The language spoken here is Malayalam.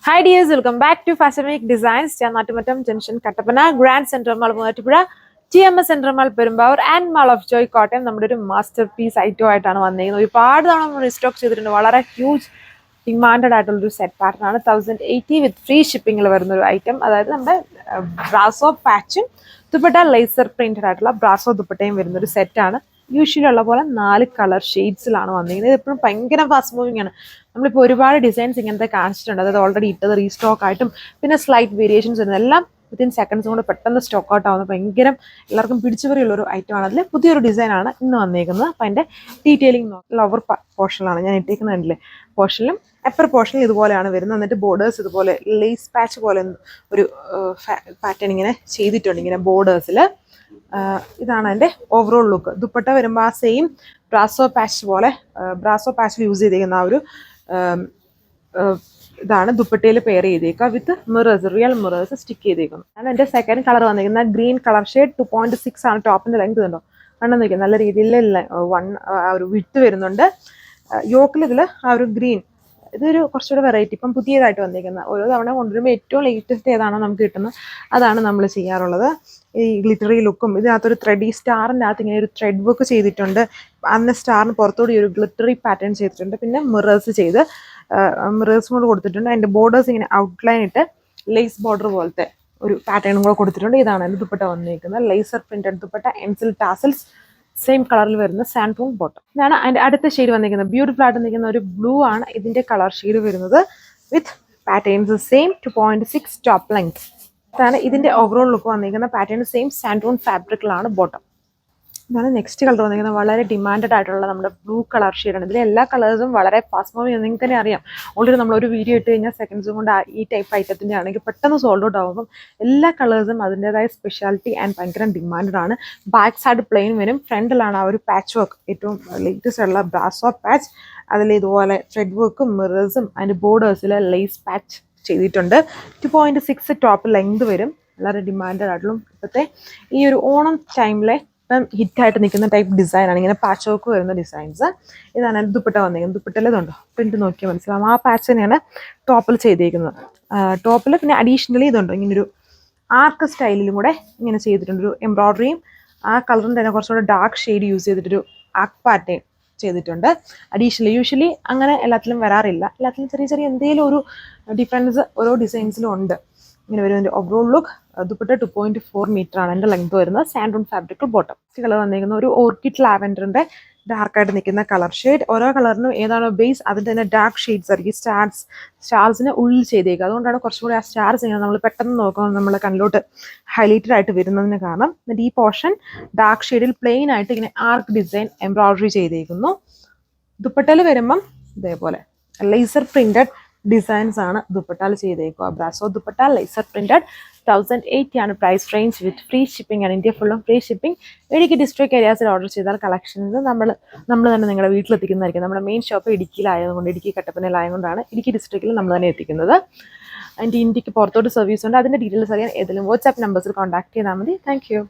Hi dears, welcome back to Fashionic Designs. Chanattumattam Junction, Kattapana, Grand Central Mall, Moovattupuzha, TMS Central Mall, Perumbavoor, and Mall of Joy, Cotton. നമ്മുടെ ഒരു മാസ്റ്റർ പീസ് ഐറ്റം ആയിട്ടാണ് വന്നിരിക്കുന്നത്. ഒരുപാട് തവണ നമ്മൾ റീസ്റ്റോക്ക് ചെയ്തിട്ടുണ്ട്. വളരെ ഹ്യൂജ് ഡിമാൻഡഡ് ആയിട്ടുള്ളൊരു സെറ്റ് പാറ്റേൺ ആണ്. 1080 വിത്ത് ഫ്രീ ഷിപ്പിംഗിൽ വരുന്ന ഒരു ഐറ്റം. അതായത് നമ്മുടെ ബ്രാസോ പാച്ചും ദുപ്പട്ട ലേസർ പ്രിന്റഡ് ആയിട്ടുള്ള ബ്രാസോ ദുപ്പട്ടയും വരുന്ന ഒരു സെറ്റാണ്. യൂഷ്വലി ഉള്ള പോലെ 4 കളർ ഷെയ്ഡ്സിലാണ് വന്നിരിക്കുന്നത്. ഇത് എപ്പോഴും ഭയങ്കര ഫാസ്റ്റ് മൂവിങ് ആണ്. നമ്മളിപ്പോൾ ഒരുപാട് ഡിസൈൻസ് ഇങ്ങനത്തെ കാണിച്ചിട്ടുണ്ട്. അതായത് ഓൾറെഡി ഇട്ടത് റീസ്റ്റോക്ക് ആയിട്ടും പിന്നെ സ്ലൈറ്റ് വേരിയേഷൻസ് വരുന്നത് എല്ലാം വിത്തിൻ സെക്കൻഡ്സ് കൊണ്ട് പെട്ടെന്ന് സ്റ്റോക്ക് ഔട്ട് ആവുന്നത് ഭയങ്കര എല്ലാവർക്കും പിടിച്ചുപറിയുള്ളൊരു ഐറ്റമാണ്. അതിൽ പുതിയൊരു ഡിസൈനാണ് ഇന്ന് വന്നേക്കുന്നത്. അപ്പം അതിൻ്റെ ഡീറ്റെയിലിംഗ് ലവർ പോർഷനിലാണ് ഞാൻ ഇട്ടേക്കുന്നുണ്ടല്ലേ. പോർഷനിലും അപ്പർ പോർഷനിൽ ഇതുപോലെയാണ് വരുന്നത്. എന്നിട്ട് ബോർഡേഴ്സ് ഇതുപോലെ ലേസ് പാച്ച് പോലെ ഒരു പാറ്റേൺ ഇങ്ങനെ ചെയ്തിട്ടുണ്ട് ഇങ്ങനെ ബോർഡേഴ്സിൽ. ഇതാണ് അതിൻ്റെ ഓവറോൾ ലുക്ക്. ദുപ്പട്ട വരുമ്പോൾ ആ സെയിം ബ്രാസോ പാച്ച് പോലെ ബ്രാസോ പാച്ചിൽ യൂസ് ചെയ്തിരിക്കുന്ന ആ ഒരു ഇതാണ് ദുപ്പട്ടയിൽ പെയർ ചെയ്തേക്കുക with mirrors, real mirrors stick ചെയ്തേക്കുന്നു. ആണ് എൻ്റെ സെക്കൻഡ് കളർ വന്നിരിക്കുന്നത് ഗ്രീൻ കളർ ഷെയ്ഡ്. 2.6 ആണ് ടോപ്പിൻ്റെ ലെങ്ത്. കണ്ടോ കണ്ടെന്ന് വയ്ക്കുക. നല്ല രീതിയിൽ ആ ഒരു വിട്ട് വരുന്നുണ്ട്. യോക്കിൽ ഇതിൽ ആ ഒരു ഗ്രീൻ ഇതൊരു കുറച്ചുകൂടെ വെറൈറ്റി ഇപ്പം പുതിയതായിട്ട് വന്നിരിക്കുന്നത്. ഓരോ തവണ കൊണ്ടുവരുമ്പോൾ ഏറ്റവും ലേറ്റസ്റ്റ് ഏതാണോ നമുക്ക് കിട്ടുന്നത് അതാണ് നമ്മൾ ചെയ്യാറുള്ളത്. ഈ ഗ്ലിറ്ററി ലുക്കും ഇതിനകത്തൊരു ത്രെഡ്, ഈ സ്റ്റാറിൻ്റെ അകത്ത് ഇങ്ങനെ ഒരു ത്രെഡ് വർക്ക് ചെയ്തിട്ടുണ്ട്. അന്ന് സ്റ്റാറിന് പുറത്തോടെ ഒരു ഗ്ലിറ്ററി പാറ്റേൺ ചെയ്തിട്ടുണ്ട്. പിന്നെ മിറേഴ്സ് ചെയ്ത് മിറേഴ്സും കൂടെ കൊടുത്തിട്ടുണ്ട്. അതിൻ്റെ ബോർഡേഴ്സ് ഇങ്ങനെ ഔട്ട്ലൈൻ ഇട്ട് ലേസ് ബോർഡർ പോലത്തെ ഒരു പാറ്റേണും കൂടെ കൊടുത്തിട്ടുണ്ട്. ഇതാണ് എൻ്റെ ദുപ്പട്ട വന്നിരിക്കുന്നത്. ലേസർ പ്രിന്റഡ് ദുപ്പട്ട, എൻസിൽ ടാസൽസ്, സെയിം കളറിൽ വരുന്ന സാൻഡൂൺ ബോട്ടം. ഇതാണ് അതിൻ്റെ അടുത്ത ഷെയ്ഡ് വന്നിരിക്കുന്നത്. ബ്യൂട്ടിഫുൾ ആയിട്ട് നിൽക്കുന്ന ഒരു ബ്ലൂ ആണ് ഇതിൻ്റെ കളർ ഷെയ്ഡ് വരുന്നത് with patterns same 2.6 top length. ഇതാണ് ഇതിൻ്റെ ഓവറോൾ ലുക്ക് വന്നിരിക്കുന്ന പാറ്റേൺ. സെയിം സാൻഡൂൺ ഫാബ്രിക്കിലാണ് ബോട്ടം. ഇതാണ് നെക്സ്റ്റ് കളർ വന്നിരിക്കുന്നത്. വളരെ ഡിമാൻഡഡ് ആയിട്ടുള്ള നമ്മുടെ ബ്ലൂ കളർ ഷെയ്ഡാണ്. ഇതിലെ എല്ലാ കളേഴ്സും വളരെ ഫാസ്റ്റ് മൂവിങ്. നിങ്ങൾക്ക് തന്നെ അറിയാം, ഓൾറെഡി നമ്മളൊരു വീഡിയോ ഇട്ട് കഴിഞ്ഞാൽ സെക്കൻഡ്സും കൊണ്ട് ഈ ടൈപ്പ് ഐറ്റത്തിൻ്റെ ആണെങ്കിൽ പെട്ടെന്ന് സോൾഡ് ഔട്ട് ആകുമ്പം എല്ലാ കളേഴ്സും അതിൻ്റെതായ സ്പെഷ്യാലിറ്റി ആൻഡ് ഭയങ്കര ഡിമാൻഡഡ് ആണ്. ബാക്ക് സൈഡ് പ്ലെയിൻ വരും. ഫ്രണ്ടിലാണ് ആ ഒരു പാച്ച് വർക്ക്, ഏറ്റവും ലേറ്റസ്റ്റ് ഉള്ള ബ്രാസോ പാച്ച്. അതിൽ ഇതുപോലെ ത്രെഡ് വർക്കും മിറേഴ്സും അതിൻ്റെ ബോർഡേഴ്സിൽ ലേസ് പാച്ച് ചെയ്തിട്ടുണ്ട്. 2.6 ടോപ്പ് ലെങ്ത് വരും. വളരെ ഡിമാൻഡഡ് ആയിട്ടുള്ള ഇപ്പോഴത്തെ ഈ ഒരു ഓണം ടൈമിലെ ഇപ്പം ഹിറ്റായിട്ട് നിൽക്കുന്ന ടൈപ്പ് ഡിസൈനാണ്. ഇങ്ങനെ പാച്ച് വർക്ക് വരുന്ന ഡിസൈൻസ്. ഇതാണ് ദുപ്പട്ട വന്നിരിക്കുന്നത്. ദുപ്പട്ടയിൽ ഇതുണ്ടോ പ്രിന്റ് നോക്കിയാൽ മനസ്സിലാവും. ആ പാച്ച് തന്നെയാണ് ടോപ്പിൽ ചെയ്തേക്കുന്നത്. ടോപ്പിൽ പിന്നെ അഡീഷണലി ഇതുണ്ടോ ഇങ്ങനൊരു ആർക്ക് സ്റ്റൈലിലും കൂടെ ഇങ്ങനെ ചെയ്തിട്ടുണ്ട്. ഒരു എംബ്രോയ്ഡറിയും ആ കളറിൻ്റെ തന്നെ കുറച്ചുകൂടെ ഡാർക്ക് ഷെയ്ഡ് യൂസ് ചെയ്തിട്ടൊരു ആർക്ക് പാറ്റേൺ ചെയ്തിട്ടുണ്ട്. അഡീഷണലി യൂഷ്വലി അങ്ങനെ എല്ലാത്തിലും വരാറില്ല. എല്ലാത്തിലും ചെറിയ ചെറിയ എന്തെങ്കിലും ഒരു ഡിഫറൻസ് ഓരോ ഡിസൈൻസിലും ഉണ്ട്. ഇങ്ങനെ വരുന്നതിൻ്റെ ഓവറോൾ ലുക്ക്. ദുപ്പട്ട 2.4 മീറ്റർ ആണ് എൻ്റെ ലെങ്ത് വരുന്നത്. സാൻഡൂൺ ഫാബ്രിക്കൽ ബോട്ടം. കളർ വന്നിരിക്കുന്ന ഒരു ഓർക്കിഡ് ലാവൻഡറിൻ്റെ ഡാർക്കായിട്ട് നിൽക്കുന്ന കളർ ഷെയ്ഡ്. ഓരോ കളറിനും ഏതാണോ ബേസ് അതിൻ്റെ തന്നെ ഡാർക്ക് ഷെയ്ഡ്സ് ആയിരിക്കും സ്റ്റാർസിന് ഉള്ളിൽ ചെയ്തേക്കുക. അതുകൊണ്ടാണ് കുറച്ചുകൂടി ആ സ്റ്റാർസ് ഇങ്ങനെ നമ്മൾ പെട്ടെന്ന് നോക്കുമ്പോൾ നമ്മൾ കണ്ണിലോട്ട് ഹൈലൈറ്റഡ് ആയിട്ട് വരുന്നതിന് കാരണം. എന്നിട്ട് ഈ പോർഷൻ ഡാർക്ക് ഷെയ്ഡിൽ പ്ലെയിൻ ആയിട്ട് ഇങ്ങനെ ആർക്ക് ഡിസൈൻ എംബ്രോയ്ഡറി ചെയ്തേക്കുന്നു. ദുപ്പട്ടയിൽ വരുമ്പം ഇതേപോലെ ലേസർ പ്രിന്റഡ് ഡിസൈൻസ് ആണ് ദുപ്പട്ടാൽ ചെയ്തേക്കുക. ബ്രാസോ ദുപ്പട്ട ലേസർ പ്രിന്റഡ് 1080 ആണ് price range with free shipping ആണ്. ഇന്ത്യ ഫുള്ളും ഫ്രീ ഷിപ്പിംഗ്. ഇടുക്കി ഡിസ്ട്രിക്ട് ഏരിയാസിൽ ഓർഡർ ചെയ്താൽ കളക്ഷൻസ് നമ്മൾ തന്നെ നിങ്ങളുടെ വീട്ടിലെത്തിക്കുന്നതായിരിക്കും. നമ്മുടെ മെയിൻ ഷോപ്പ് ഇടുക്കിയിലായതുകൊണ്ട്, ഇടുക്കി കട്ടപ്പനയിലായതുകൊണ്ടാണ് ഇടുക്കി ഡിസ്ട്രിക്റ്റിൽ നമ്മൾ തന്നെ എത്തിക്കുന്നത്. അതിൻ്റെ ഇന്ത്യക്ക് പുറത്തോട്ട് സർവീസ് ഉണ്ട്. അതിൻ്റെ ഡീറ്റെയിൽസ് അറിയാൻ ഏതെങ്കിലും വാട്സ്ആപ്പ് നമ്പേഴ്സിൽ കോൺടാക്ട് ചെയ്താൽ മതി. Thank you.